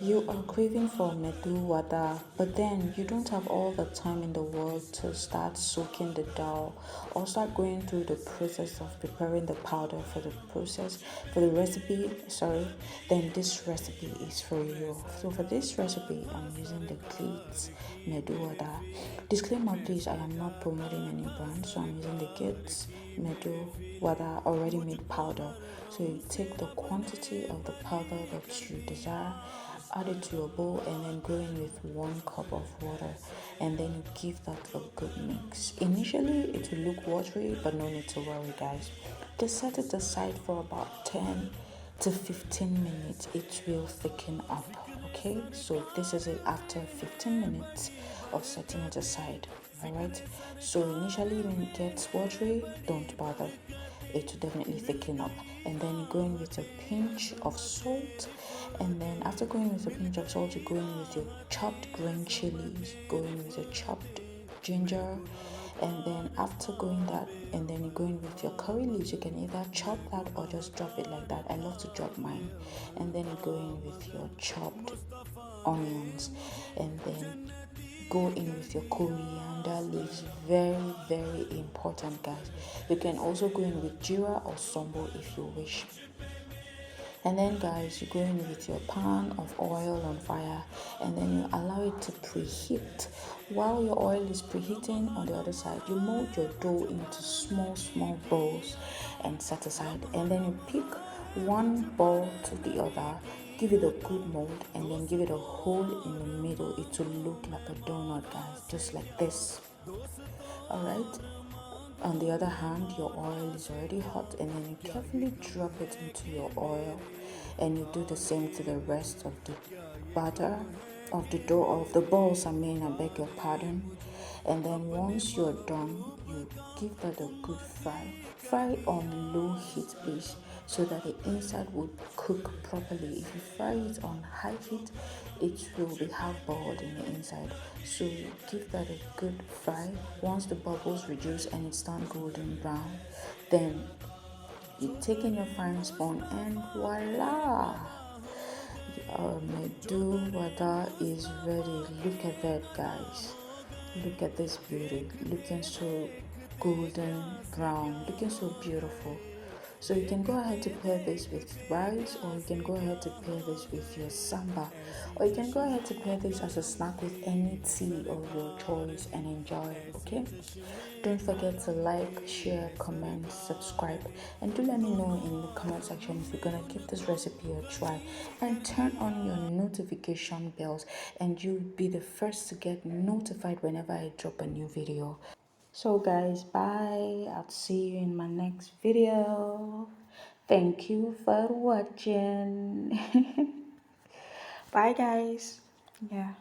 You are craving for Medu Vada, but then you don't have all the time in the world to start soaking the dal or start going through the process of preparing the powder for the recipe, then this recipe is for you. So for this recipe, I'm using the Gits Medu Vada. Disclaimer please, I am not promoting any brand, so I'm using the Gits Medu Vada already made powder. So you take the quantity of the powder that you desire, add it to your bowl, and then go in with 1 cup of water, and then you give that a good mix. Initially it will look watery, but no need to worry guys. Just set it aside for about 10 to 15 minutes. It will thicken up. Okay, so this is it after 15 minutes of setting it aside. Alright, so initially when it gets watery, don't bother, it will definitely thicken up. And then you go in with a pinch of salt, and then after going with a pinch of salt, you go in with your chopped green chilies, go in with your chopped ginger, and then after going that, and then you go in with your curry leaves. You can either chop that or just drop it like that. I love to drop mine. And then you go in with your chopped onions, and then go in with your coriander leaves. Very, very important guys. You can also go in with Jeera or Sombo if you wish. And then guys, you go in with your pan of oil on fire, and then you allow it to preheat. While your oil is preheating, on the other side you mold your dough into small balls and set aside. And then you pick one ball to the other, give it a good mold, and then give it a hole in the middle. It will look like a donut guys, just like this. All right, on the other hand, your oil is already hot, and then you carefully drop it into your oil, and you do the same to the rest of the batter of the dough of the balls. I beg your pardon. And then once you're done, you give that a good fry. Fry on low heat please, so that the inside would cook properly. If you fry it on high heat, it will be half boiled in the inside. So give that a good fry. Once the bubbles reduce and it's turned golden brown, then you take in your frying spoon, and voila, our Medu Vada is ready. Look at that guys, look at this beauty, looking so golden brown, looking so beautiful. So you can go ahead to pair this with rice, or you can go ahead to pair this with your samba, or you can go ahead to pair this as a snack with any tea of your choice and enjoy. Okay, don't forget to like, share, comment, subscribe, and do let me know in the comment section if you're gonna give this recipe a try, and turn on your notification bells, and you'll be the first to get notified whenever I drop a new video. So guys, bye. I'll see you in my next video. Thank you for watching. Bye guys. Yeah.